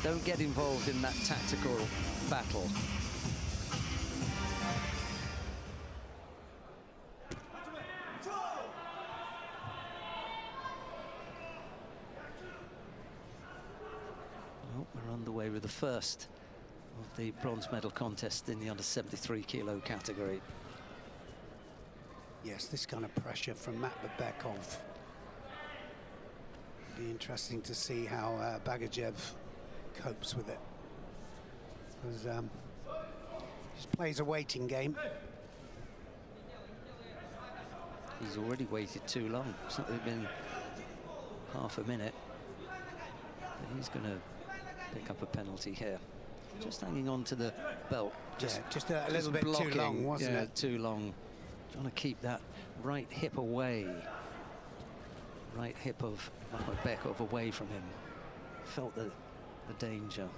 Don't get involved in that tactical battle. Well, we're underway with the first of the bronze medal contest in the under 73 kilo category. Yes, this kind of pressure from Matt Babekov. Be interesting to see how Bagajev copes with it. Because just plays a waiting game. He's already waited too long. It's not been half a minute. But he's going to pick up a penalty here. Just hanging on to the belt. Just a little bit blocking. too long, wasn't it? Too long. Trying to keep that right hip away. Right hip of Bekov away from him. Felt the danger.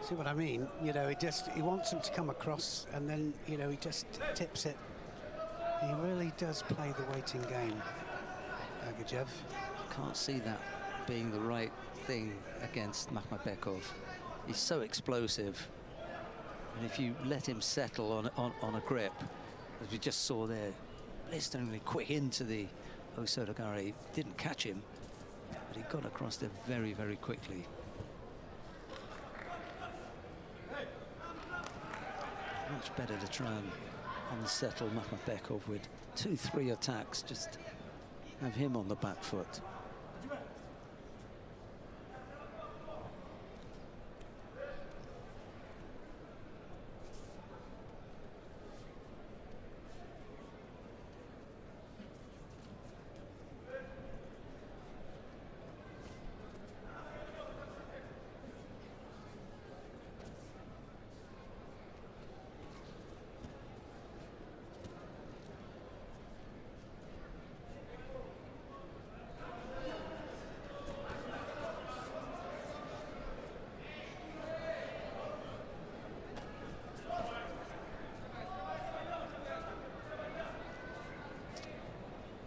See what I mean? You know, he wants him to come across, and then, you know, he just tips it. He really does play the waiting game, Bagajev. Can't see that being the right thing against Makhmatbekov. He's so explosive, and if you let him settle on a grip, as we just saw there, blisteringly quick into the Osodogari, didn't catch him, but he got across there very, very quickly. Much better to try and unsettle Makhmatbekov with 2-3 attacks, just have him on the back foot.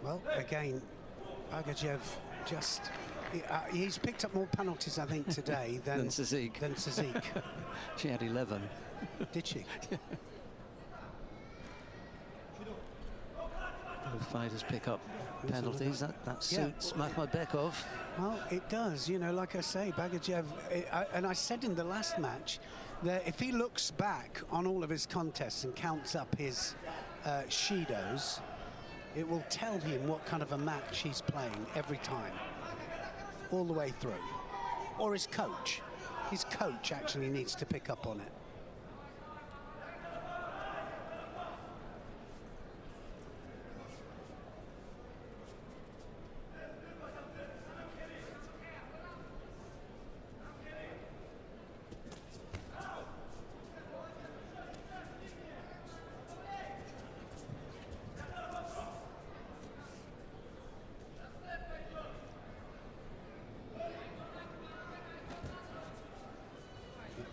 Well, again, Bagajev just... he's picked up more penalties, I think, today than Sazik. She had 11. Did she? Both fighters pick up penalties. That suits Makhmatbekov. Well, it does. You know, like I say, Bagajev... and I said in the last match that if he looks back on all of his contests and counts up his Shidos, it will tell him what kind of a match he's playing every time, all the way through. Or his coach. His coach actually needs to pick up on it.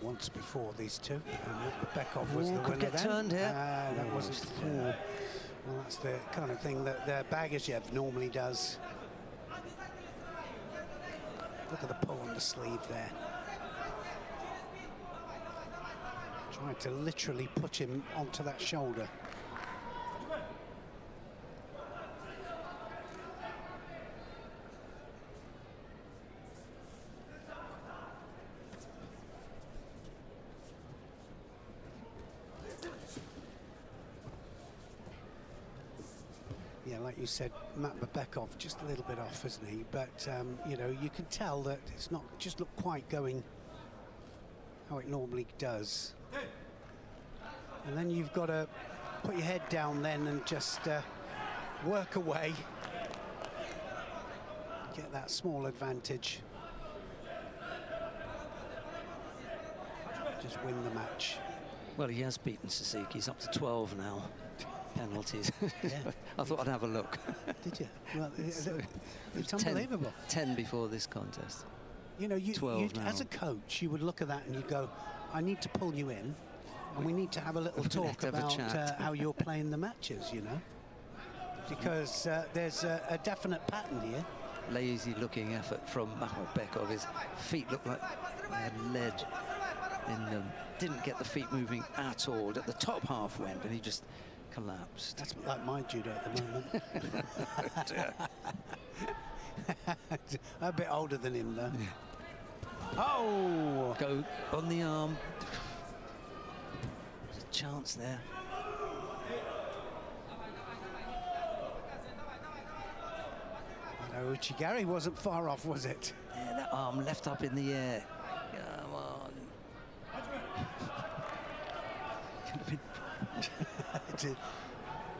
Once before these two, and Bekov was the winner then. Turned here. That wasn't. Well, that's the kind of thing that Bagajev normally does. Look at the pull on the sleeve there. Tried to literally put him onto that shoulder. Yeah, like you said, Matt Babekov just a little bit off, isn't he? But, you know, you can tell that it's not just look quite going how it normally does. And then you've got to put your head down then and just work away. Get that small advantage. just win the match. Well, he has beaten Sasaki. He's up to 12 now. Penalties. Yeah. I thought I'd have a look. Did you? Well, it's 10 unbelievable. 10 before this contest. You know, 12 now. as a coach, you would look at that and you'd go, I need to pull you in, and we need to have a little talk about how you're playing the matches, you know? Because there's a definite pattern here. Lazy looking effort from Makhmudbekov. His feet look like they had lead in them. Didn't get the feet moving at all. At the top half went and he just collapsed. That's like my judo at the moment. A bit older than him though. Oh! Go on the arm. There's a chance there. Uchigari wasn't far off, was it? Yeah, that arm left up in the air. Come on.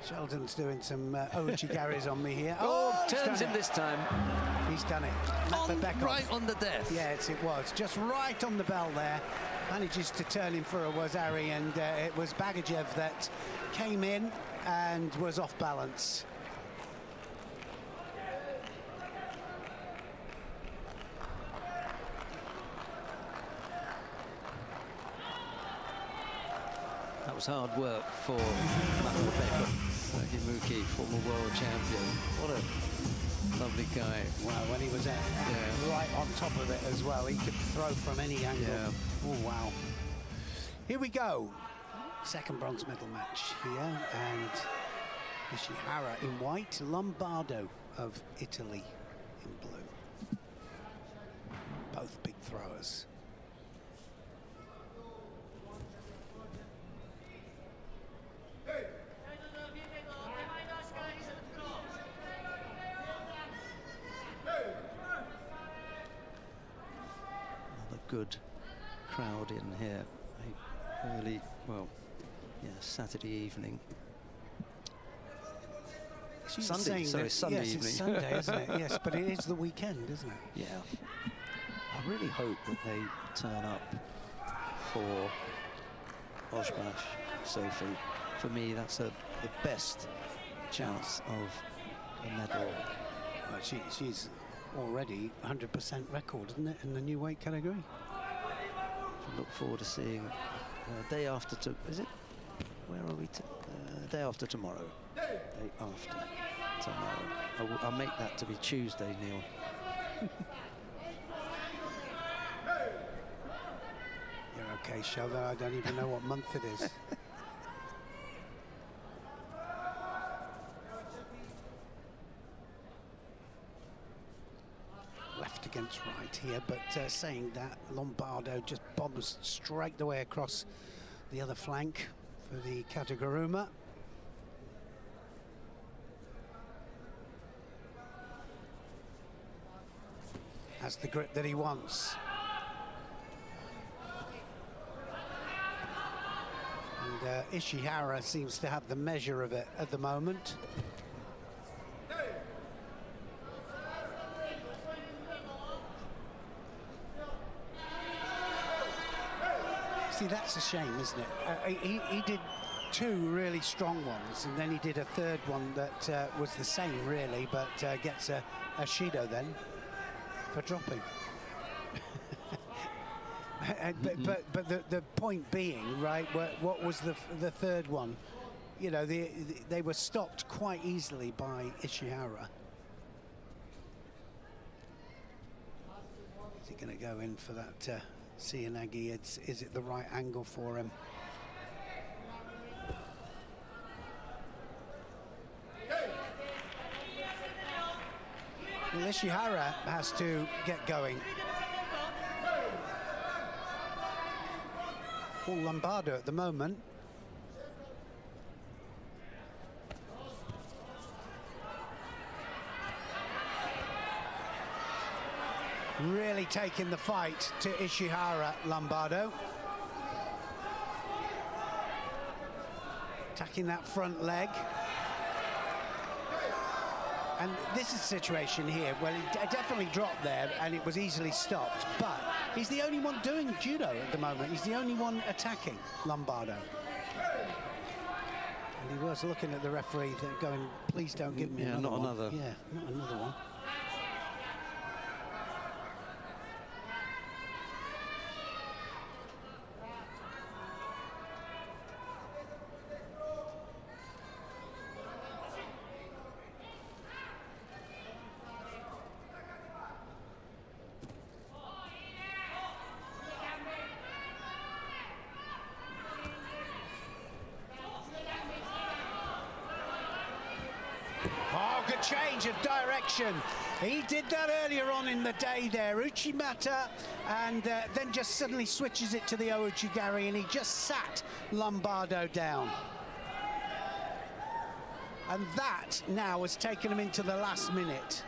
Sheldon's doing some Uchigaris on me here. Oh, turns him this time. He's done it. Right on the death. Yes, it was. Just right on the bell there. Manages to turn him for a Wazari, and it was Bagajev that came in and was off balance. That was hard work for Makhmudbekov. Gimuki, former world champion. What a lovely guy. Wow, when he was right on top of it as well. He could throw from any angle. Yeah. Oh, wow. Here we go. Second bronze medal match here. And Ishihara in white, Lombardo of Italy in blue. Both big throwers. Good crowd in here. Early, well, yeah, Saturday evening. Sunday evening. Yes, it's Sunday, isn't it? Yes, but it is the weekend, isn't it? Yeah. I really hope that they turn up for Oshbash, Sophie. For me, that's the best chance of a medal. Well, she's already 100% record, isn't it, in the new weight category? I look forward to seeing day after is it? Where are we? Day after tomorrow. Day after tomorrow. I'll make that to be Tuesday, Neil. You're okay, Sheldon. I don't even know what month it is. Left against right here, but saying that, Lombardo just bombs straight the way across the other flank for the Kataguruma. Has the grip that he wants. And Ishihara seems to have the measure of it at the moment. See, that's a shame, isn't it? He did two really strong ones, and then he did a third one that was the same, really, but gets a Shido then for dropping. but the point being, right, what was the third one? You know, they were stopped quite easily by Ishihara. Is he going to go in for that? Cianagi, is it the right angle for him? Well, Ishihara has to get going. All Lombardo at the moment. Really taking the fight to Ishihara, Lombardo. Attacking that front leg. And this is a situation here, well, he definitely dropped there and it was easily stopped, but he's the only one doing judo at the moment. He's the only one attacking Lombardo. And he was looking at the referee going, please don't give me another one. Yeah, not another one. Oh, good change of direction. He did that earlier on in the day there, Uchimata, and then just suddenly switches it to the Ouchigari, and he just sat Lombardo down. And that now has taken him into the last minute.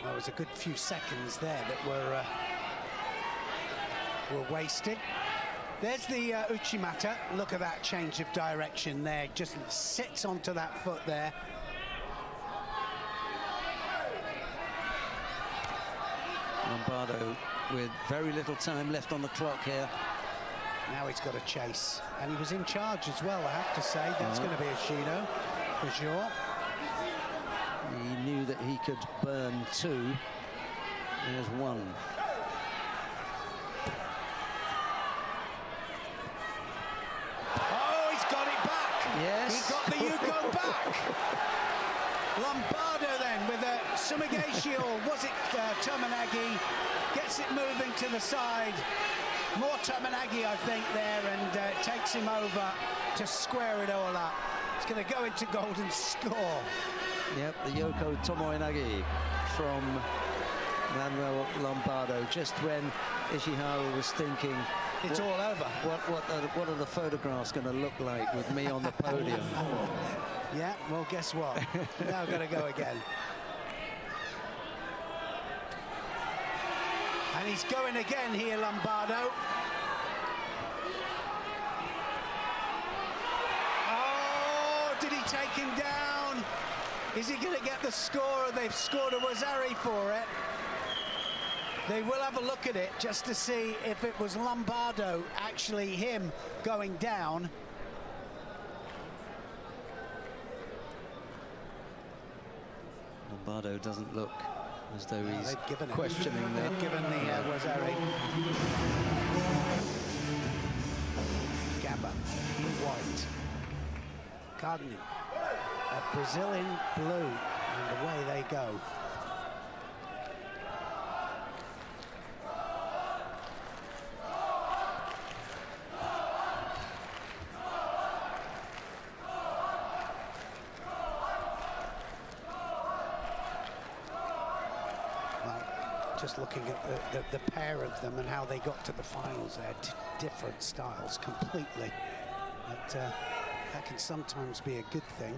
There was a good few seconds there that were wasted. There's the Uchimata. Look at that change of direction there. Just sits onto that foot there. Lombardo with very little time left on the clock here. Now he's got to chase. And he was in charge as well, I have to say. That's going to be a Shido, for sure. He knew that he could burn two. There's one. Oh, he's got it back. Yes. He got the Yuko back. Lombardo then with a Sumigashi, or was it Tomonagi? Gets it moving to the side. More Tomonagi, I think, there, and takes him over to square it all up. It's going to go into golden score. Yep, the Yoko Tomoenagi from Manuel Lombardo, just when Ishihara was thinking, it's all over. What are the photographs going to look like with me on the podium? Yeah, well, guess what? Now got to go again. And he's going again here, Lombardo. Oh, did he take him down? Is he going to get the score? They've scored a Wazari for it. They will have a look at it just to see if it was Lombardo, actually him, going down. Lombardo doesn't look as though he's questioning that. They've given the Wazari. Gaba in white. Cardinal. A Brazilian blue, and away they go. Well, just looking at the pair of them and how they got to the finals, they're different styles completely. But that can sometimes be a good thing.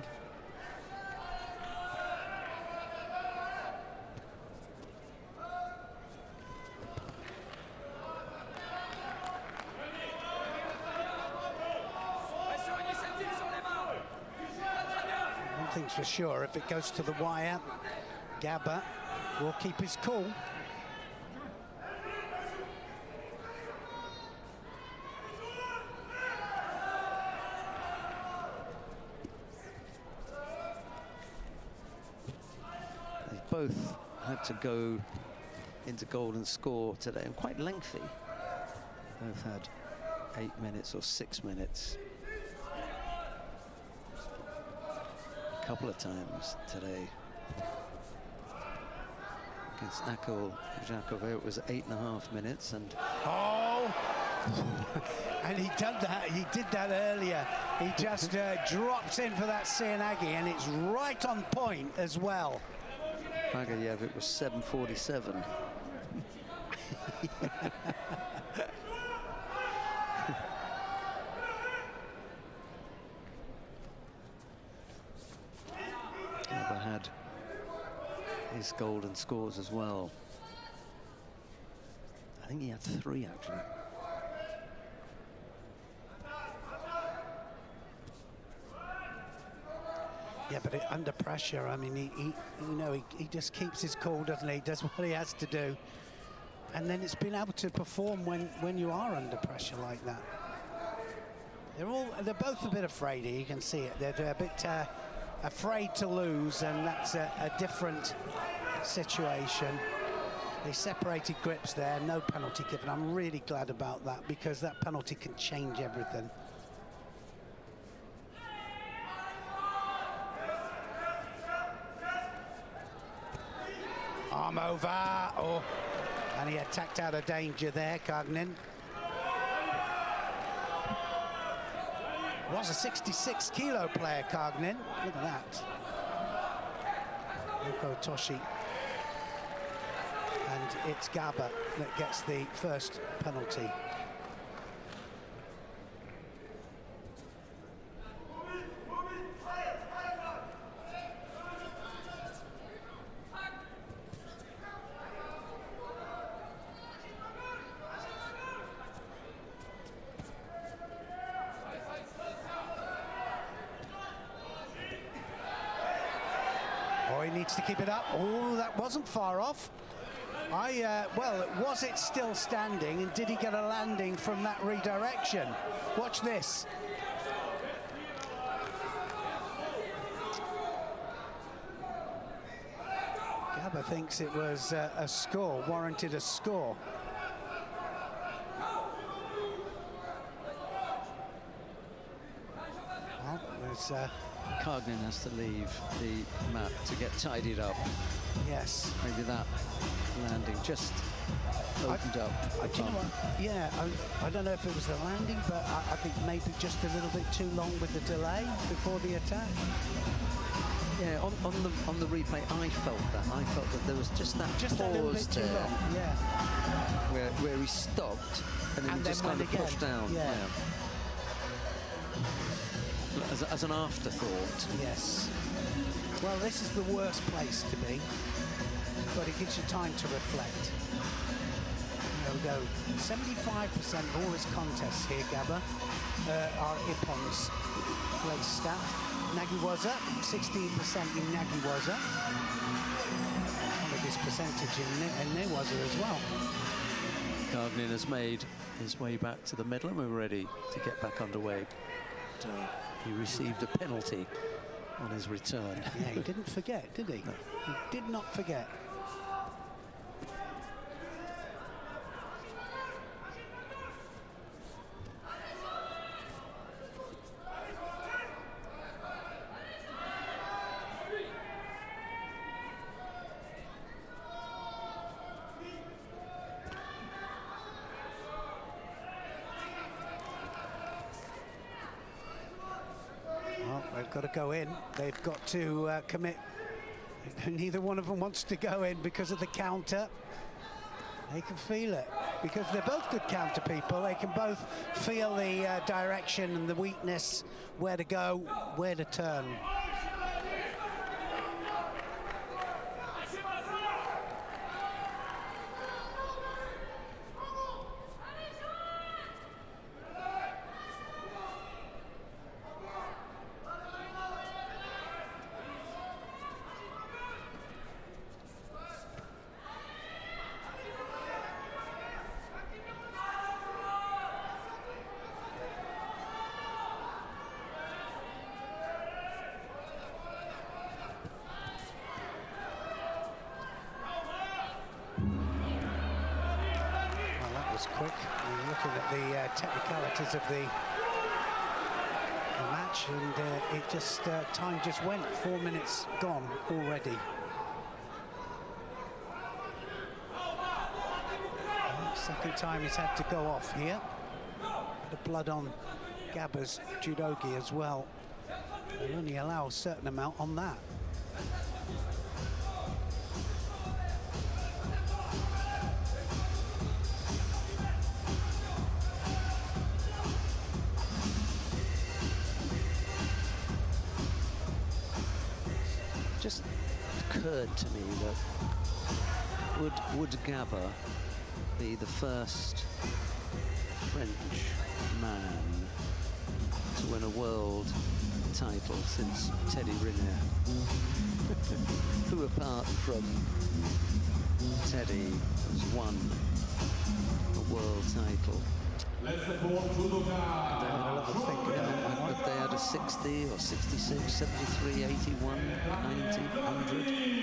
Things for sure, if it goes to the wire, Gaba will keep his cool. They've both had to go into golden score today, and quite lengthy. Both had 8 minutes or 6 minutes. Couple of times today. Against Akil Jakov, it was 8.5 minutes, and oh, and he did that earlier. He just drops in for that Seanagi, and it's right on point as well. Bagayev, it was 7:47. his golden scores as well. I think he had 3 actually. Yeah, but under pressure, I mean, he just keeps his cool, doesn't he? Does what he has to do. And then it's been able to perform when you are under pressure like that. They're both a bit afraid here, you can see it. They're a bit afraid to lose, and that's a different situation. They separated grips there, no penalty given. I'm really glad about that, because that penalty can change everything. Arm over, oh, and he attacked out of danger there, Kagnin. Was a 66-kilo player, Kagnin. Look at that. Yuko Toshi. And it's Gaba that gets the first penalty. He needs to keep it up. Oh, that wasn't far off. Well, was it still standing, and did he get a landing from that redirection? Watch this. Gaba thinks it was a score, warranted a score. Well, there's Kagnin has to leave the mat to get tidied up. yes. Maybe that landing just opened up. Do you know what? Yeah, I don't know if it was the landing, but I think maybe just a little bit too long with the delay before the attack. Yeah, on the replay, I felt that there was just that Just pause a little bit too there, long. Yeah. where he stopped and then he And just then kind of went pushed again. down. Yeah. As an afterthought. Yes. Well, this is the worst place to be, but it gives you time to reflect. There we go. 75% of all his contests here, Gaba, are Ippons. Great stat. Nagiwaza, 16% in Nagiwaza. Look at his percentage in Newaza as well. Kagnin has made his way back to the middle, and we're ready to get back underway. He received a penalty on his return. Yeah, he didn't forget, did he? No. He did not forget. They've got to go in. They've got to commit. Neither one of them wants to go in because of the counter. They can feel it because they're both good counter people. They can both feel the direction and the weakness, where to go, where to turn. Quick. We're looking at the technicalities of the match, and it just time just went. 4 minutes gone already. Second time he's had to go off here. Bit of blood on Gaba's judogi as well. They'll only allow a certain amount on that. Just occurred to me that would Gabba be the first French man to win a world title since Teddy Riner, who apart from Teddy has won a world title. I don't have a lot to think about. But they had a 60 or 66, 73, 81, 90, 100.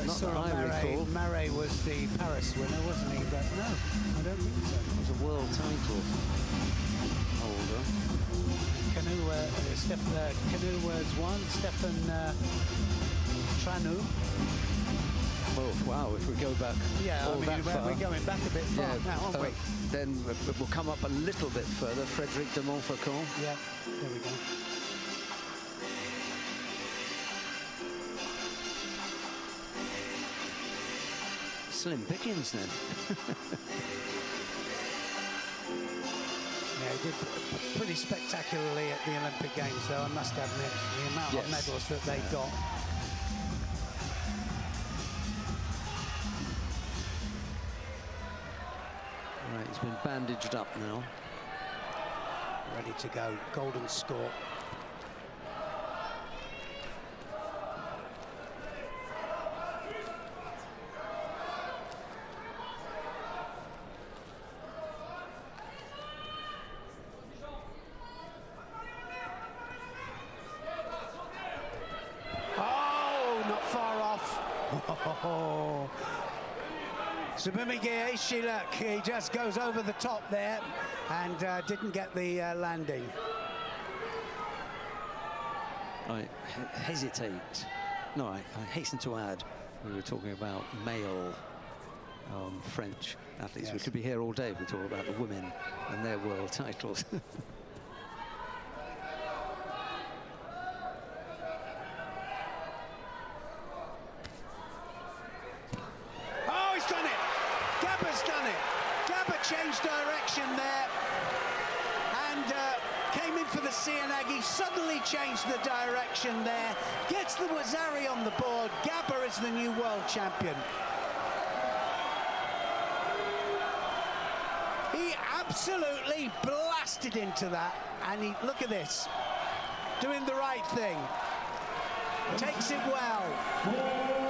Not that I recall. Marais was the Paris winner, wasn't he? But no, I don't think so. He was a world title holder. Canoe was one. Stefan Tranu. Oh, wow, if we go back we're going back a bit far now, aren't we? Then we'll come up a little bit further. Frédéric de Montfaucon. Yeah, there we go. Slim pickings then. Yeah, he did pretty spectacularly at the Olympic Games, though, I must admit, the amount of medals that they got. Right, he's been bandaged up now. Ready to go, golden score. Oh, not far off. Oh. Subimigi Ishilak, he just goes over the top there and didn't get the landing. I hesitate. No, I hasten to add, we were talking about male French athletes. Yes. We could be here all day if we talk about the women and their world titles. Changed direction there and came in for the Sianagi, suddenly changed the direction there, gets the Wazari on the board. Gabba is the new world champion. He absolutely blasted into that, and look at this, doing the right thing, takes it well.